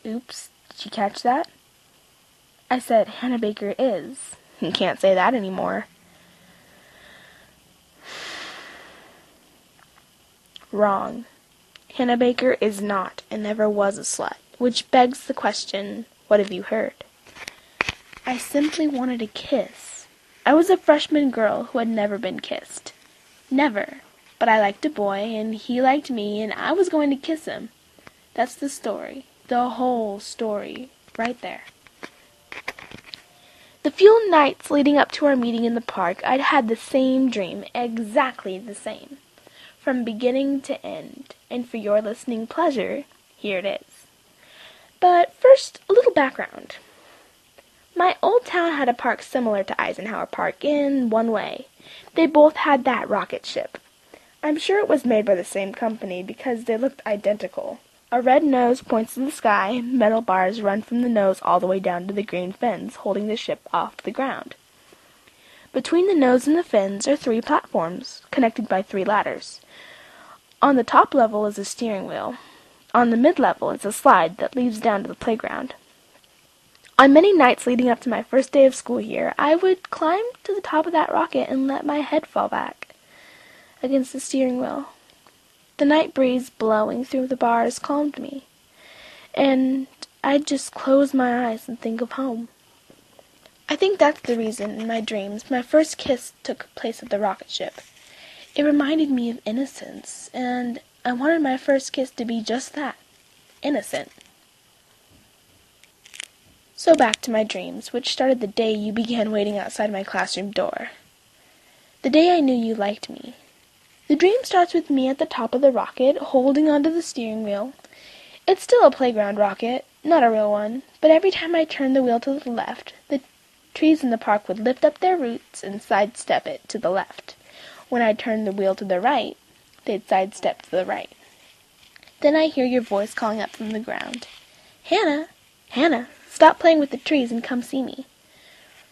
Oops, did you catch that? I said Hannah Baker is. You can't say that anymore. Wrong. Hannah Baker is not and never was a slut, which begs the question, what have you heard? I simply wanted a kiss. I was a freshman girl who had never been kissed. Never. But I liked a boy, and he liked me, and I was going to kiss him. That's the story. The whole story. Right there. The few nights leading up to our meeting in the park, I'd had the same dream, exactly the same, from beginning to end, and for your listening pleasure, here it is. But first, a little background. My old town had a park similar to Eisenhower Park in one way. They both had that rocket ship. I'm sure it was made by the same company because they looked identical. A red nose points to the sky, metal bars run from the nose all the way down to the green fins holding the ship off the ground. Between the nose and the fins are 3 platforms, connected by 3 ladders. On the top level is a steering wheel. On the mid-level is a slide that leads down to the playground. On many nights leading up to my first day of school here, I would climb to the top of that rocket and let my head fall back against the steering wheel. The night breeze blowing through the bars calmed me, and I'd just close my eyes and think of home. I think that's the reason, in my dreams, my first kiss took place at the rocket ship. It reminded me of innocence, and I wanted my first kiss to be just that, innocent. So back to my dreams, which started the day you began waiting outside my classroom door. The day I knew you liked me. The dream starts with me at the top of the rocket, holding onto the steering wheel. It's still a playground rocket, not a real one, but every time I turned the wheel to the left, the trees in the park would lift up their roots and sidestep it to the left. When I turned the wheel to the right, they'd sidestep to the right. Then I hear your voice calling up from the ground. Hannah! Hannah! Stop playing with the trees and come see me.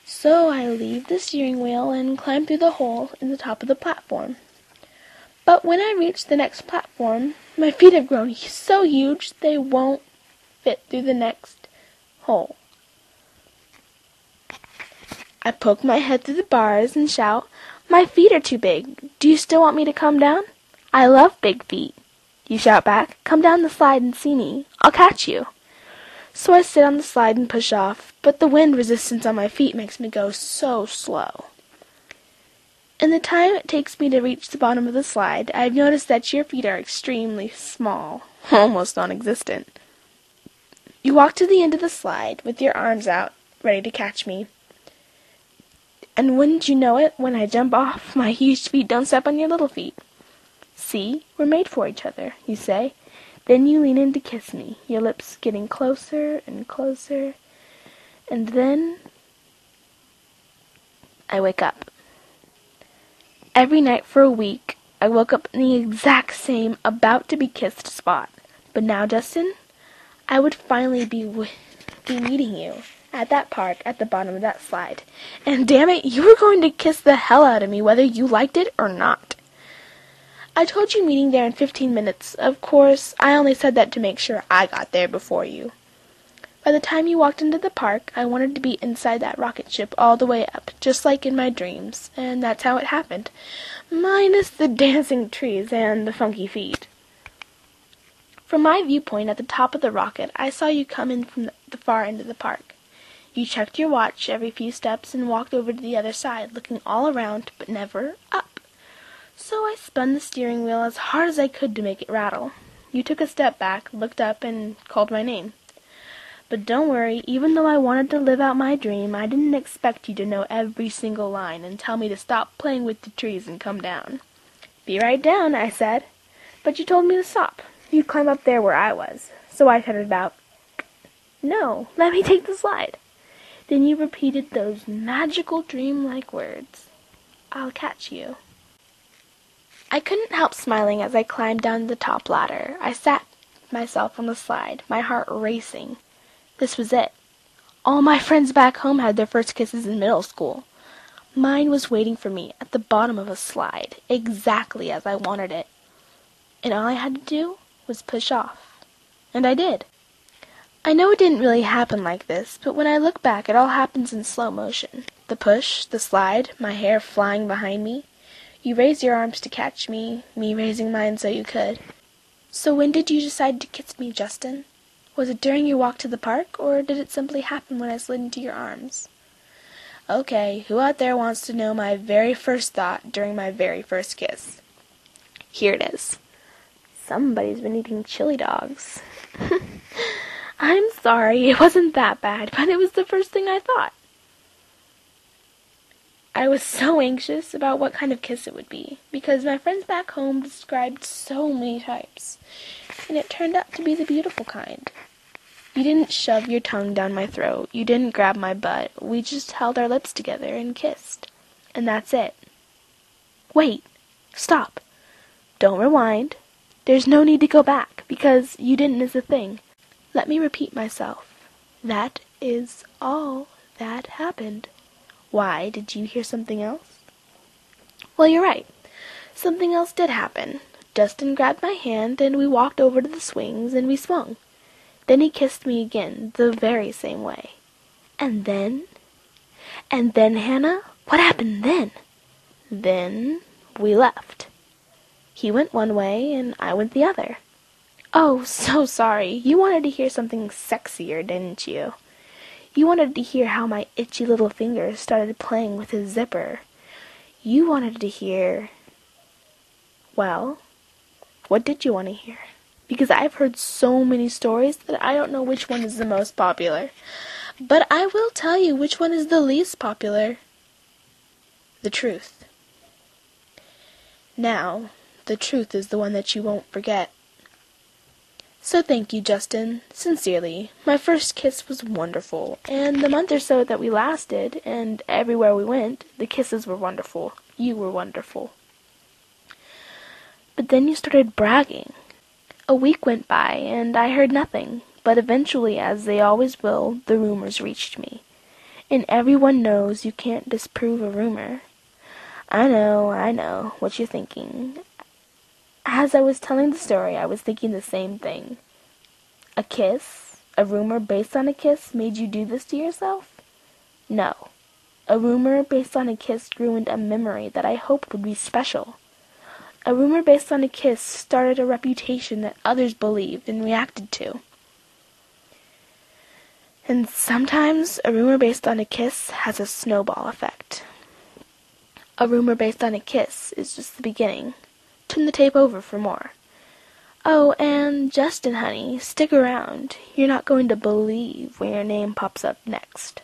So I leave the steering wheel and climb through the hole in the top of the platform. But when I reach the next platform, my feet have grown so huge they won't fit through the next hole. I poke my head through the bars and shout, "My feet are too big. Do you still want me to come down? I love big feet." You shout back, "Come down the slide and see me. I'll catch you." So I sit on the slide and push off, but the wind resistance on my feet makes me go so slow. In the time it takes me to reach the bottom of the slide, I've noticed that your feet are extremely small, almost non-existent. You walk to the end of the slide with your arms out, ready to catch me. And wouldn't you know it, when I jump off, my huge feet don't step on your little feet. "See, we're made for each other," you say. Then you lean in to kiss me, your lips getting closer and closer, and then I wake up. Every night for a week, I woke up in the exact same about-to-be-kissed spot. But now, Justin, I would finally be meeting you at that park at the bottom of that slide. And damn it, you were going to kiss the hell out of me whether you liked it or not. I told you meeting there in 15 minutes. Of course, I only said that to make sure I got there before you. By the time you walked into the park, I wanted to be inside that rocket ship all the way up, just like in my dreams, and that's how it happened, minus the dancing trees and the funky feet. From my viewpoint at the top of the rocket, I saw you come in from the far end of the park. You checked your watch every few steps and walked over to the other side, looking all around, but never up. So I spun the steering wheel as hard as I could to make it rattle. You took a step back, looked up, and called my name. But don't worry, even though I wanted to live out my dream, I didn't expect you to know every single line and tell me to stop playing with the trees and come down. "Be right down," I said. But you told me to stop. You'd climb up there where I was. So I shouted out, "No, let me take the slide." Then you repeated those magical dream-like words, "I'll catch you." I couldn't help smiling as I climbed down the top ladder. I sat myself on the slide, my heart racing. This was it. All my friends back home had their first kisses in middle school. Mine was waiting for me at the bottom of a slide, exactly as I wanted it. And all I had to do was push off. And I did. I know it didn't really happen like this, but when I look back, it all happens in slow motion. The push, the slide, my hair flying behind me. You raise your arms to catch me raising mine so you could. So when did you decide to kiss me, Justin? Was it during your walk to the park, or did it simply happen when I slid into your arms? Okay, who out there wants to know my very first thought during my very first kiss? Here it is. Somebody's been eating chili dogs. I'm sorry, it wasn't that bad, but it was the first thing I thought. I was so anxious about what kind of kiss it would be, because my friends back home described so many types, and it turned out to be the beautiful kind. You didn't shove your tongue down my throat, you didn't grab my butt, we just held our lips together and kissed. And that's it. Wait, stop. Don't rewind. There's no need to go back, because you didn't miss a thing. Let me repeat myself. That is all that happened. Why, did you hear something else? Well, you're right. Something else did happen. Justin grabbed my hand, and we walked over to the swings, and we swung. Then he kissed me again, the very same way. And then, Hannah, what happened then? Then we left. He went one way, and I went the other. Oh, so sorry. You wanted to hear something sexier, didn't you? You wanted to hear how my itchy little fingers started playing with his zipper. You wanted to hear... Well, what did you want to hear? Because I've heard so many stories that I don't know which one is the most popular. But I will tell you which one is the least popular. The truth. Now, the truth is the one that you won't forget. So thank you, Justin. Sincerely. My first kiss was wonderful, and the month or so that we lasted, and everywhere we went, the kisses were wonderful. You were wonderful. But then you started bragging. A week went by, and I heard nothing, but eventually, as they always will, the rumors reached me. And everyone knows you can't disprove a rumor. I know what you're thinking. As I was telling the story, I was thinking the same thing. A kiss? A rumor based on a kiss made you do this to yourself? No. A rumor based on a kiss ruined a memory that I hoped would be special. A rumor based on a kiss started a reputation that others believed and reacted to. And sometimes a rumor based on a kiss has a snowball effect. A rumor based on a kiss is just the beginning. Turn the tape over for more. Oh, and Justin, honey, stick around. You're not going to believe when your name pops up next.